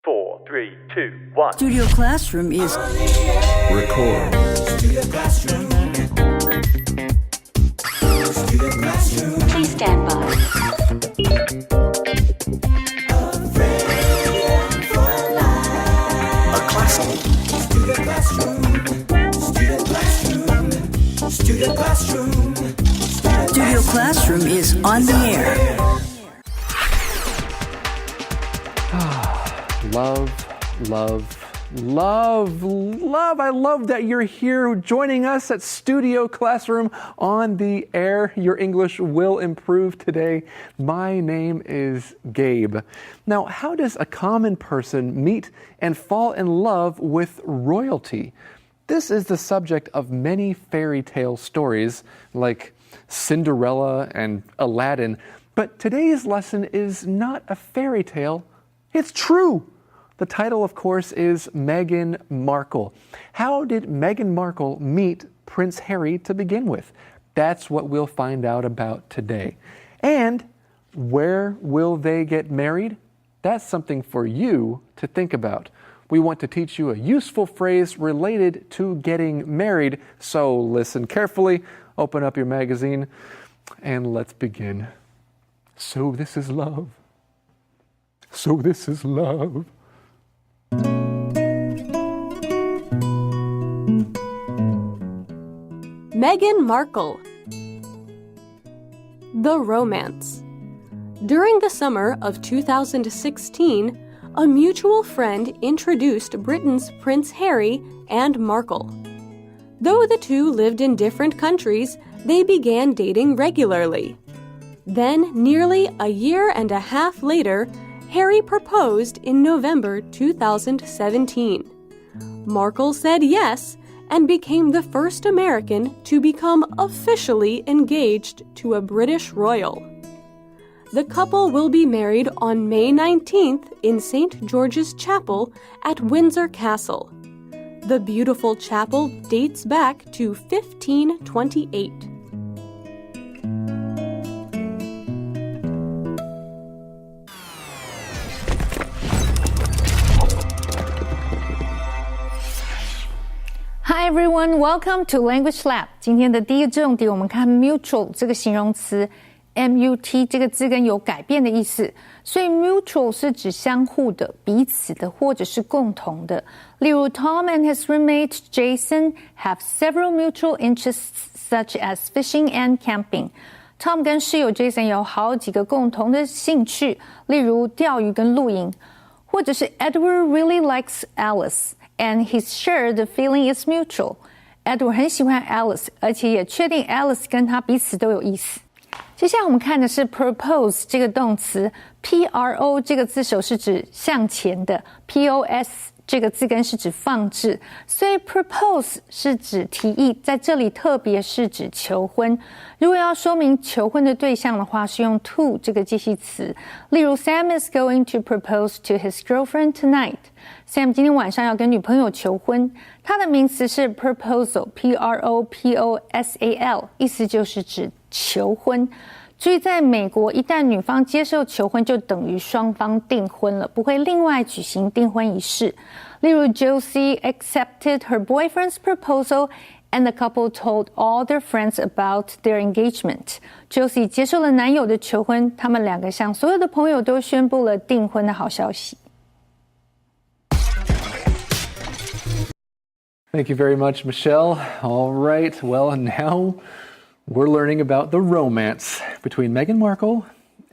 4, 3, 2, 1. Studio Classroom is Record. Studio Classroom. Studio Classroom. Please stand by. A classroom. Studio Classroom. Studio Classroom. Studio Classroom. Studio Classroom is on the air. Love. I love that you're here joining us at Studio Classroom on the air. Your English will improve today. My name is Gabe. Now, how does a common person meet and fall in love with royalty? This is the subject of many fairy tale stories like Cinderella and Aladdin. But today's lesson is not a fairy tale. It's true. The title, of course, is Meghan Markle. How did Meghan Markle meet Prince Harry to begin with? That's what we'll find out about today. And where will they get married? That's something for you to think about. We want to teach you a useful phrase related to getting married. So listen carefully, open up your magazine, and let's begin. So this is love. So this is love. Meghan Markle. The romance. During the summer of 2016, a mutual friend introduced Britain's Prince Harry and Markle. Though the two lived in different countries, they began dating regularly. Then, nearly a year and a half later, Harry proposed in November 2017. Markle said yes and became the first American to become officially engaged to a British royal. The couple will be married on May 19th in St. George's Chapel at Windsor Castle. The beautiful chapel dates back to 1528. Hi everyone, welcome to Language Lab. 今天的第一个重点，我们看 mutual 这个形容词 ，mut 这个字根有改变的意思，所以 mutual 是指相互的、彼此的或者是共同的。例如 Tom and his roommate Jason have several mutual interests such as fishing and camping. Tom 跟室友 Jason 有好几个共同的兴趣，例如钓鱼跟露营，或者是 Edward really likes Alice.And he's sure the feeling is mutual. Edward 很喜欢 Alice, 而且也确定 Alice 跟他彼此都有意思。接下来我们看的是 propose 这个动词 ，pro 这个字首是指向前的 ，pos 这个字根是指放置，所以 propose 是指提议，在这里特别是指求婚。如果要说明求婚的对象的话，是用 to 这个介系词。例如 Sam is going to propose to his girlfriend tonight.Sam 今天晚上要跟女朋友求婚，他的名词是 proposal, P-R-O-P-O-S-A-L， 意思就是指求婚。注意，在美国，一旦女方接受求婚，就等于双方订婚了，不会另外举行订婚仪式。例如 Josie accepted her boyfriend's proposal and the couple told all their friends about their engagement. Josie 接受了男友的求婚，他们两个向所有的朋友都宣布了订婚的好消息。Thank you very much, Michelle. All right, well, now we're learning about the romance between Meghan Markle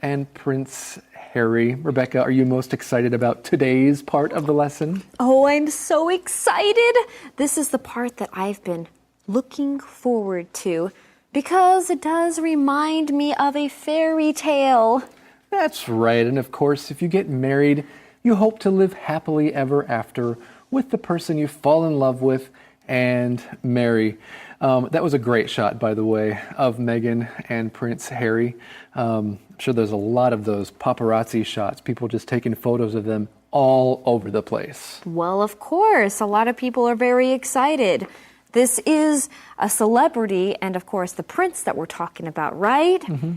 and Prince Harry. Rebecca, are you most excited about today's part of the lesson? Oh, I'm so excited. This is the part that I've been looking forward to because it does remind me of a fairy tale. That's right, and of course, if you get married, you hope to live happily ever after with the person you fall in love with and marry. That was a great shot, by the way, of Meghan and Prince Harry. I'm sure there's a lot of those paparazzi shots, people just taking photos of them all over the place. Well, of course, a lot of people are very excited. This is a celebrity and, of course, the prince that we're talking about, right? Mm-hmm.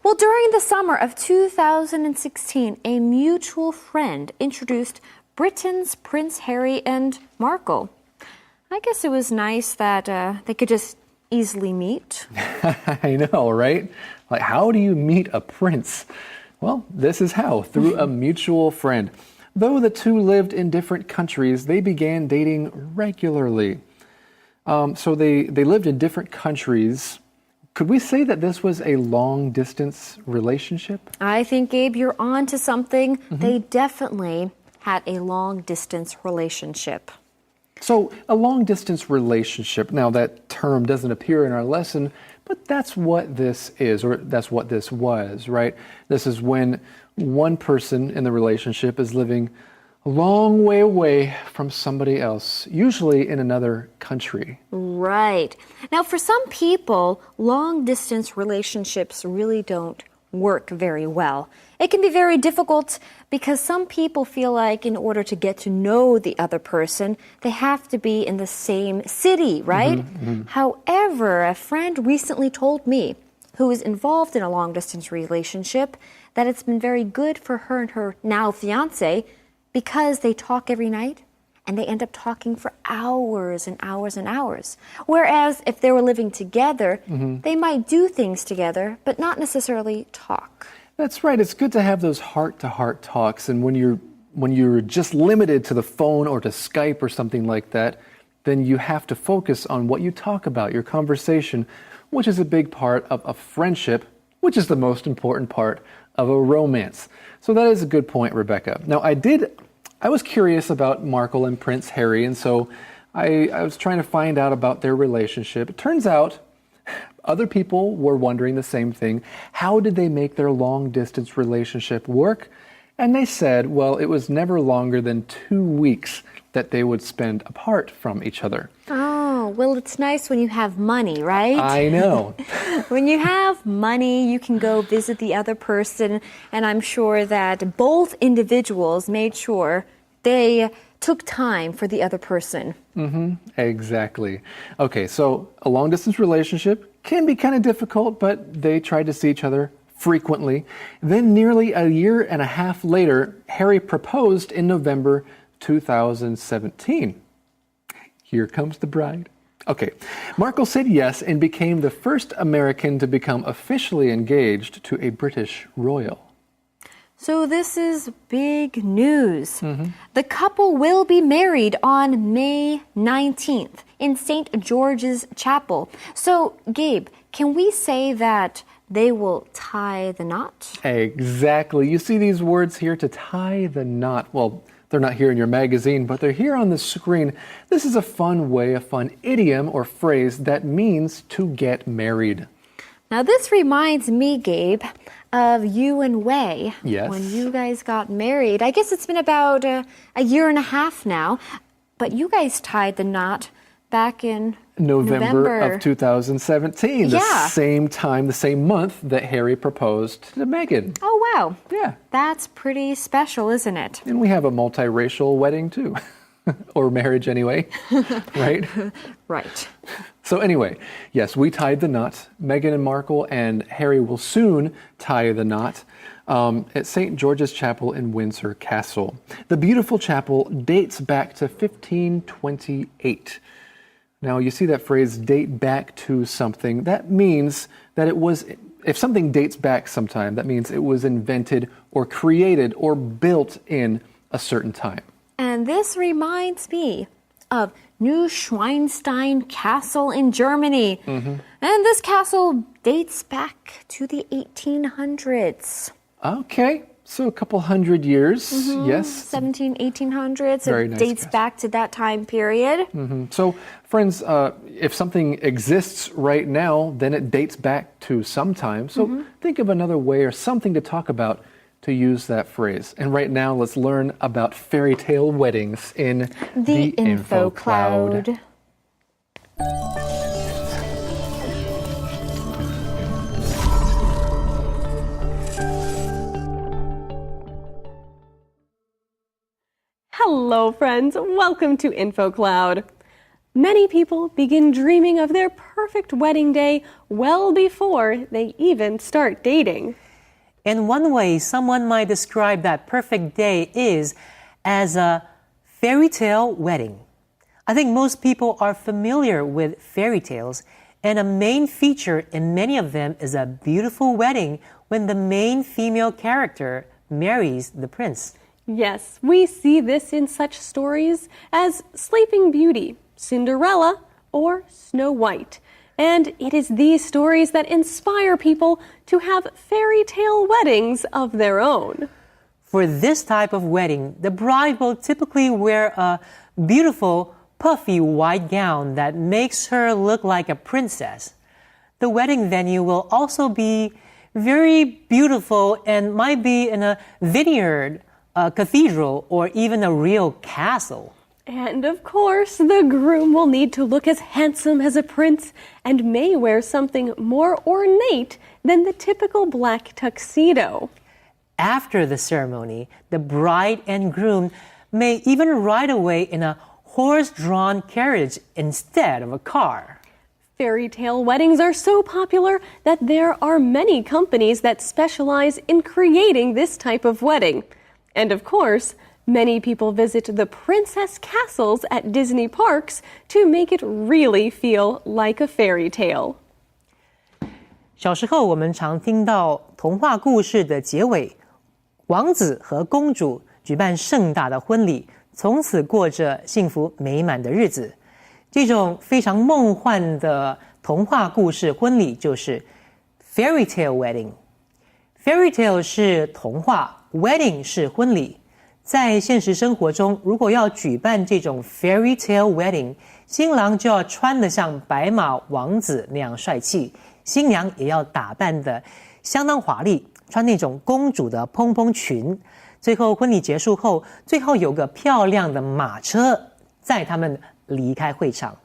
Well, during the summer of 2016, a mutual friend introduced Britain's Prince Harry and Markle. I guess it was nice that they could just easily meet. I know, right? Like, how do you meet a prince? Well, this is how, through a mutual friend. Though the two lived in different countries, they began dating regularly. So they lived in different countries. Could we say that this was a long-distance relationship? I think, Gabe, you're on to something. They definitely had a long-distance relationship. So a long-distance relationship, now that term doesn't appear in our lesson, but that's what this is, or that's what this was, right? This is when one person in the relationship is living a long way away from somebody else, usually in another country. Right. Now, for some people, long-distance relationships really don't work very well. It can be very difficult because some people feel like in order to get to know the other person, they have to be in the same city, right? However, a friend recently told me, who is involved in a long-distance relationship, that it's been very good for her and her now fiancé because they talk every night and they end up talking for hours and hours and hours. Whereas if they were living together, they might do things together, but not necessarily talk. That's right. It's good to have those heart-to-heart talks. And when you're just limited to the phone or to Skype or something like that, then you have to focus on what you talk about, your conversation, which is a big part of a friendship, which is the most important part of a romance. So that is a good point, Rebecca. Now, I was curious about Markle and Prince Harry, and so I was trying to find out about their relationship. It turns out other people were wondering the same thing. How did they make their long-distance relationship work? And they said, well, it was never longer than 2 weeks that they would spend apart from each other. Oh, well, it's nice when you have money, right? I know. When you have money, you can go visit the other person, and I'm sure that both individuals made sure they took time for the other person. Exactly. Okay, so a long-distance relationship can be kind of difficult, but they tried to see each other frequently. Then nearly a year and a half later, Harry proposed in November 2017. Here comes the bride. Okay, Markle said yes and became the first American to become officially engaged to a British royal. So this is big news. The couple will be married on May 19th in St. George's Chapel. So, Gabe, can we say that they will tie the knot? Exactly. You see these words here, to tie the knot. Well, they're not here in your magazine, but they're here on the screen. This is a fun way, a fun idiom or phrase that means to get married. Now, this reminds me, Gabe, of you and Wei. Yes. When you guys got married. I guess it's been about a year and a half now. But you guys tied the knot back in November of 2017. Yeah. The same time, the same month that Harry proposed to Meghan. Oh, wow. Yeah. That's pretty special, isn't it? And we have a multiracial wedding too. Or marriage anyway, right? Right. So anyway, yes, we tied the knot. Meghan and Markle and Harry will soon tie the knot at St. George's Chapel in Windsor Castle. The beautiful chapel dates back to 1528. Now, you see that phrase, date back to something. That means that it was, if something dates back sometime, that means it was invented or created or built in a certain time. And this reminds me of Neuschwanstein Castle in Germany. And this castle dates back to the 1800s. Okay, so a couple hundred years, yes. 1800s. Very It nice dates castle. back to that time period. So, friends, if something exists right now, then it dates back to some time. So think of another way or something to talk about to use that phrase. And right now, let's learn about fairy tale weddings in The Info Cloud. Hello, friends. Welcome to InfoCloud. Many people begin dreaming of their perfect wedding day well before they even start dating. In one way, someone might describe that perfect day is as a fairy tale wedding. I think most people are familiar with fairy tales, and a main feature in many of them is a beautiful wedding when the main female character marries the prince. Yes, we see this in such stories as Sleeping Beauty, Cinderella, or Snow White. And it is these stories that inspire people to have fairy tale weddings of their own. For this type of wedding, the bride will typically wear a beautiful, puffy white gown that makes her look like a princess. The wedding venue will also be very beautiful and might be in a vineyard, a cathedral, or even a real castle. And of course, the groom will need to look as handsome as a prince and may wear something more ornate than the typical black tuxedo. After the ceremony, the bride and groom may even ride away in a horse-drawn carriage instead of a car. Fairy tale weddings are so popular that there are many companies that specialize in creating this type of wedding. And of course, many people visit the princess castles at Disney parks to make it really feel like a fairy tale. 小时候我们常听到童话故事的结尾，王子和公主举办盛大的婚礼，从此过着幸福美满的日子。这种非常梦幻的童话故事婚礼就是 fairy tale wedding。Fairy tale 是童话 ，wedding 是婚礼。在现实生活中，如果要举办这种 fairy tale wedding， 新郎就要穿得像白马王子那样帅气，新娘也要打扮得相当华丽，穿那种公主的蓬蓬裙。最后婚礼结束后，最后有个漂亮的马车载他们离开会场。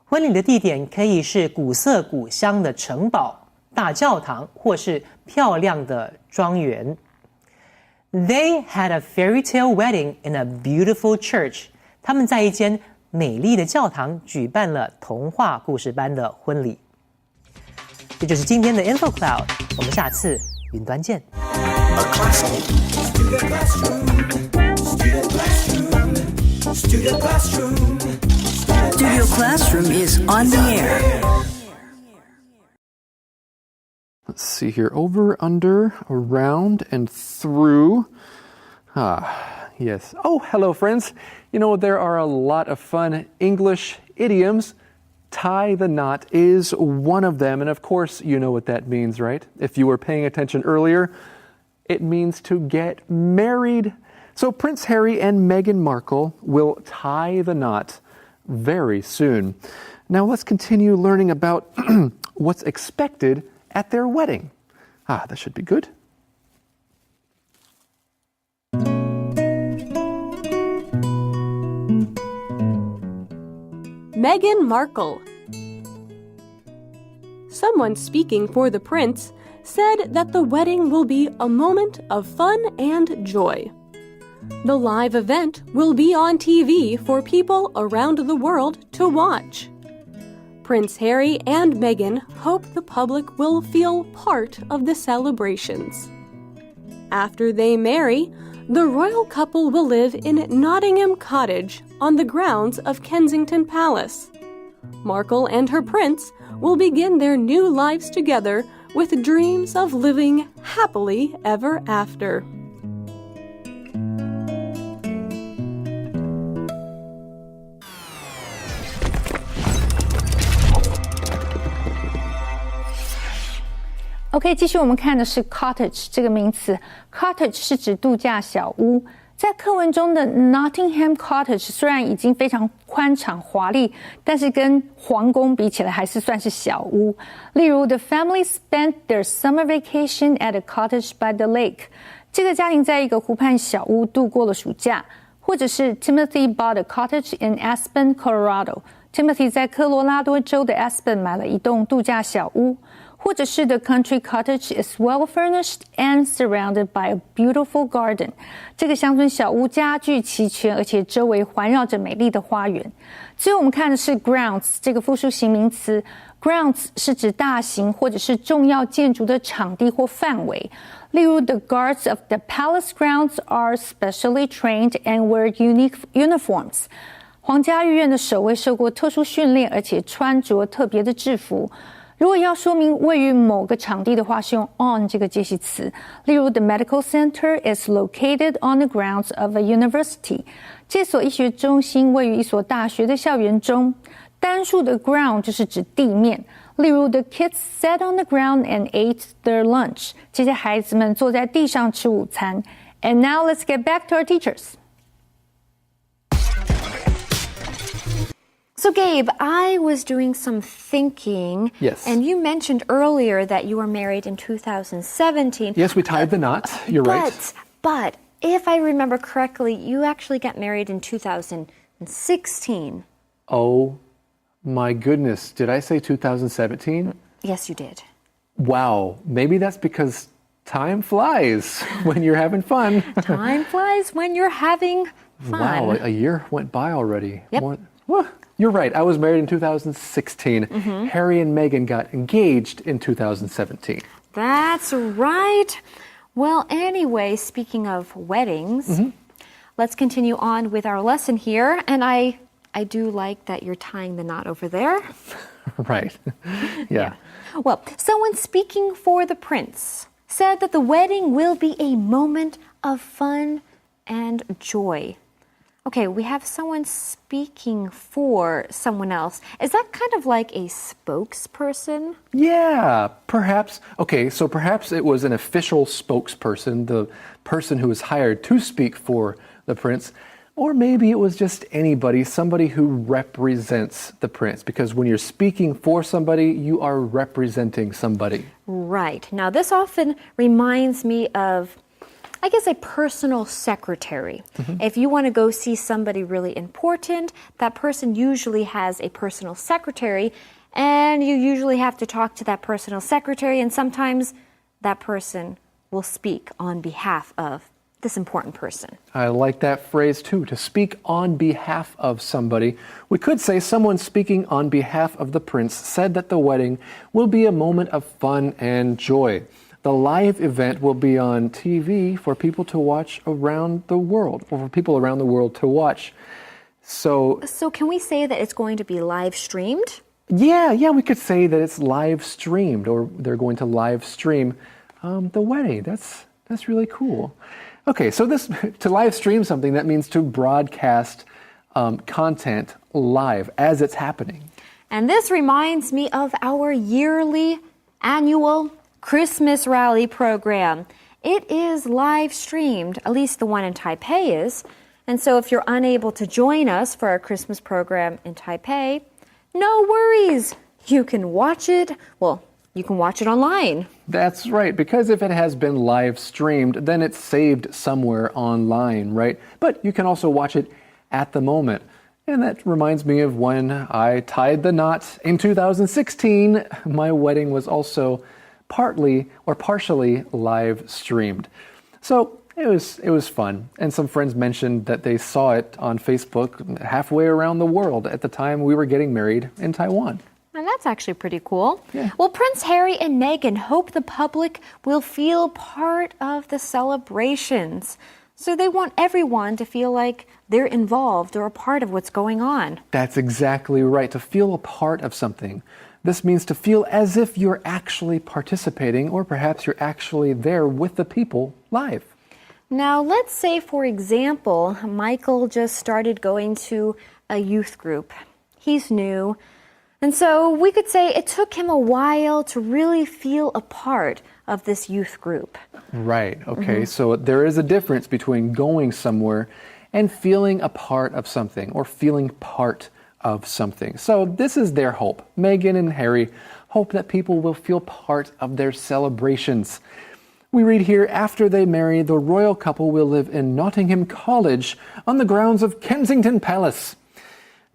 婚礼的地点可以是古色古香的城堡、大教堂，或是漂亮的庄园。They had a fairy tale wedding in a beautiful church. 他们在一间美丽的教堂举办了童话故事般的婚礼。这就是今天的 Info Cloud， 我们下次云端见。Studio Classroom is on the air. Let's see here. Over, under, around, and through. Yes. Oh, hello, friends. You know, there are a lot of fun English idioms. Tie the knot is one of them. And of course, you know what that means, right? If you were paying attention earlier, it means to get married. So Prince Harry and Meghan Markle will tie the knot very soon. Now let's continue learning about what's expected at their wedding. That should be good. Meghan Markle. Someone speaking for the prince said that the wedding will be a moment of fun and joy. The live event will be on TV for people around the world to watch. Prince Harry and Meghan hope the public will feel part of the celebrations. After they marry, the royal couple will live in Nottingham Cottage on the grounds of Kensington Palace. Markle and her prince will begin their new lives together with dreams of living happily ever after. OK， 继续我们看的是 cottage 这个名词。cottage 是指度假小屋。在课文中的 Nottingham Cottage 虽然已经非常宽敞华丽，但是跟皇宫比起来还是算是小屋。例如 The family spent their summer vacation at a cottage by the lake. 这个家庭在一个湖畔小屋度过了暑假。或者是 Timothy bought a cottage in Aspen, Colorado. Timothy 在科罗拉多州的 Aspen 买了一栋度假小屋。或者是 The country cottage is well furnished and surrounded by a beautiful garden. 这个乡村小屋家具齐全，而且周围环绕着美丽的花园。最后我们看的是 grounds 这个复数形名词。Grounds 是指大型或者是重要建筑的场地或范围。例如 The guards of the palace grounds are specially trained and wear unique uniforms. 皇家御苑的守卫受过特殊训练，而且穿着特别的制服。如果要说明位于某个场地的话，是用 on 这个介系词。例如 The medical center is located on the grounds of a university. 这所医学中心位于一所大学的校园中。单数的 ground 就是指地面。例如 The kids sat on the ground and ate their lunch. 这些孩子们坐在地上吃午餐。And now let's get back to our teachers. So, Gabe, I was doing some thinking. Yes. And you mentioned earlier that you were married in 2017. Yes, we tied the knot. You're right. But if I remember correctly, you actually got married in 2016. Oh, my goodness. Did I say 2017? Yes, you did. Wow. Maybe that's because time flies when you're having fun. Time flies when you're having fun. Wow, a year went by already. Yep. You're right. I was married in 2016. Harry and Meghan got engaged in 2017. That's right. Well, anyway, speaking of weddings, let's continue on with our lesson here. And I do like that you're tying the knot over there. Right. Yeah. Well, someone speaking for the prince said that the wedding will be a moment of fun and joy. Okay, we have someone speaking for someone else. Is that kind of like a spokesperson? Yeah, perhaps. Okay, so perhaps it was an official spokesperson, the person who was hired to speak for the prince. Or maybe it was just anybody, somebody who represents the prince. Because when you're speaking for somebody, you are representing somebody. Right. Now, this often reminds me of, I guess, a personal secretary. If you want to go see somebody really important, that person usually has a personal secretary, and you usually have to talk to that personal secretary, and sometimes that person will speak on behalf of this important person. I like that phrase too, to speak on behalf of somebody. We could say someone speaking on behalf of the prince said that the wedding will be a moment of fun and joy. The live event will be on TV for people to watch around the world, or for people around the world to watch. So can we say that it's going to be live streamed? Yeah, we could say that it's live streamed, or they're going to live stream the wedding. That's really cool. Okay, so to live stream something, that means to broadcast content live as it's happening. And this reminds me of our yearly annual Christmas rally program. It is live streamed, at least the one in Taipei is. And so if you're unable to join us for our Christmas program in Taipei, no worries. You can watch it. Well, you can watch it online. That's right, because if it has been live streamed, then it's saved somewhere online, right? But you can also watch it at the moment. And that reminds me of when I tied the knot in 2016. My wedding was also partly or partially live streamed. So it was fun. And some friends mentioned that they saw it on Facebook halfway around the world at the time we were getting married in Taiwan. And that's actually pretty cool. Yeah. Well, Prince Harry and Meghan hope the public will feel part of the celebrations. So they want everyone to feel like they're involved or a part of what's going on. That's exactly right, to feel a part of something. This means to feel as if you're actually participating, or perhaps you're actually there with the people live. Now, let's say, for example, Michael just started going to a youth group. He's new. And so we could say it took him a while to really feel a part of this youth group. Right, okay. So there is a difference between going somewhere and feeling a part of something, or feeling part of something. So this is their hope. Meghan and Harry hope that people will feel part of their celebrations. We read here, after they marry, the royal couple will live in Nottingham College on the grounds of Kensington Palace.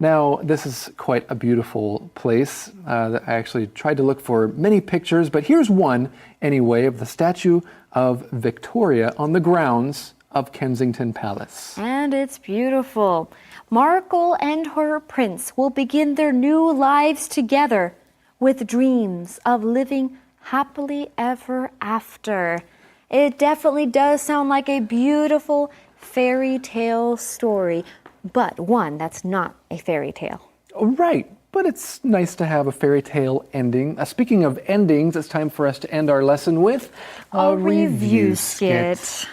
Now, this is quite a beautiful place. I actually tried to look for many pictures, but here's one, anyway, of the statue of Victoria on the grounds of Kensington Palace. And it's beautiful. Markle and her prince will begin their new lives together with dreams of living happily ever after. It definitely does sound like a beautiful fairy tale story, but one that's not a fairy tale. Right, but it's nice to have a fairy tale ending. Speaking of endings, it's time for us to end our lesson with a review skit.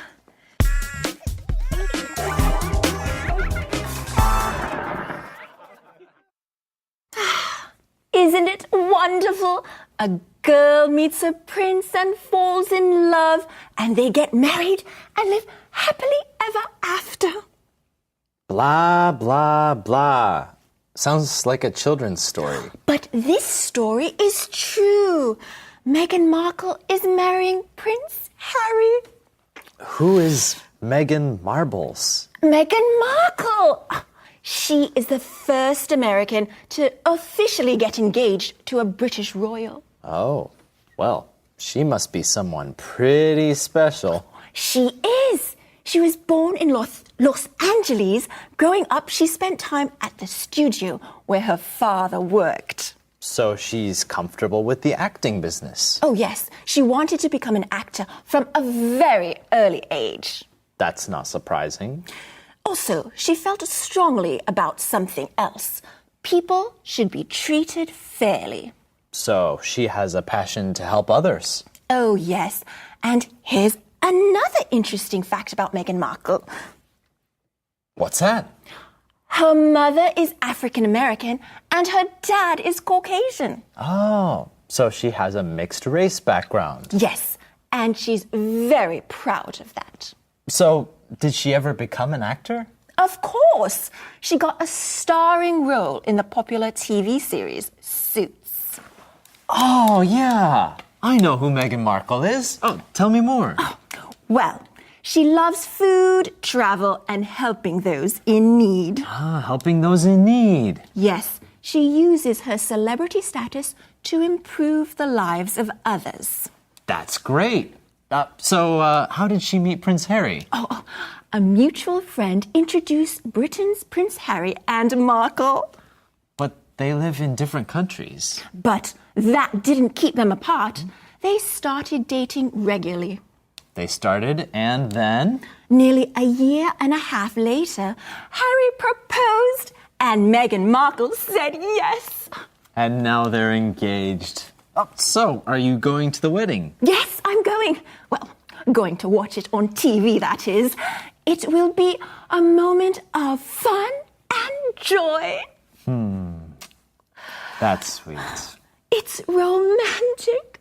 Isn't it wonderful? A girl meets a prince and falls in love, and they get married and live happily ever after. Blah, blah, blah. Sounds like a children's story. But this story is true. Meghan Markle is marrying Prince Harry. Who is Meghan Marbles? Meghan Markle! She is the first American to officially get engaged to a British royal. Oh, well, she must be someone pretty special. She is. She was born in Los Angeles. Growing up, she spent time at the studio where her father worked. So she's comfortable with the acting business. Oh, yes. She wanted to become an actor from a very early age. That's not surprising. Also, she felt strongly about something else. People should be treated fairly. So she has a passion to help others. Oh, yes. And here's another interesting fact about Meghan Markle. What's that? Her mother is African American and her dad is Caucasian. Oh, so she has a mixed race background. Yes, and she's very proud of that. So, did she ever become an actor? Of course. She got a starring role in the popular TV series Suits. Oh, yeah. I know who Meghan Markle is. Oh, tell me more. Well, she loves food, travel, and helping those in need. Ah, helping those in need. Yes, she uses her celebrity status to improve the lives of others. That's great. So, how did she meet Prince Harry? Oh, a mutual friend introduced Britain's Prince Harry and Markle. But they live in different countries. But that didn't keep them apart. They started dating regularly. They started, and then? Nearly a year and a half later, Harry proposed, and Meghan Markle said yes. And now they're engaged. Oh, so, are you going to the wedding? Yes, I'm going. Well, going to watch it on TV, that is. It will be a moment of fun and joy. That's sweet. It's romantic.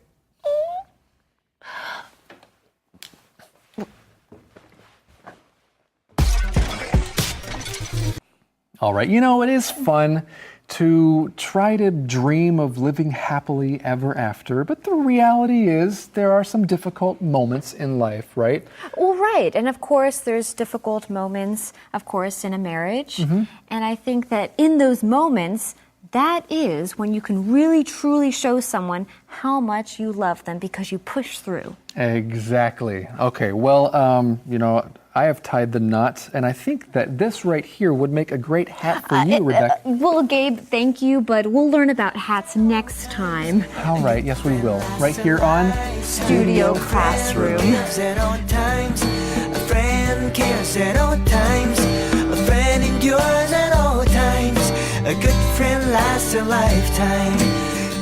All right, you know, it is fun to try to dream of living happily ever after, but the reality is there are some difficult moments in life, right? Well, right. And of course, there's difficult moments, of course, in a marriage. And I think that in those moments, that is when you can really, truly show someone how much you love them because you push through. Exactly. Okay, well, you know, I have tied the knot, and I think that this right here would make a great hat for you, Rebecca. Well, Gabe, thank you, but we'll learn about hats next time. All right, yes, we will. Right here on Studio Classroom. At all times, a friend cares at all times, a friend endures at all times, a good friend lasts a lifetime.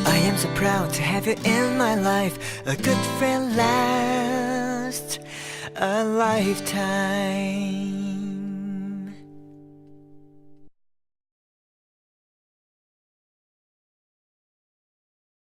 I am so proud to have you in my life. A good friend lasts a lifetime.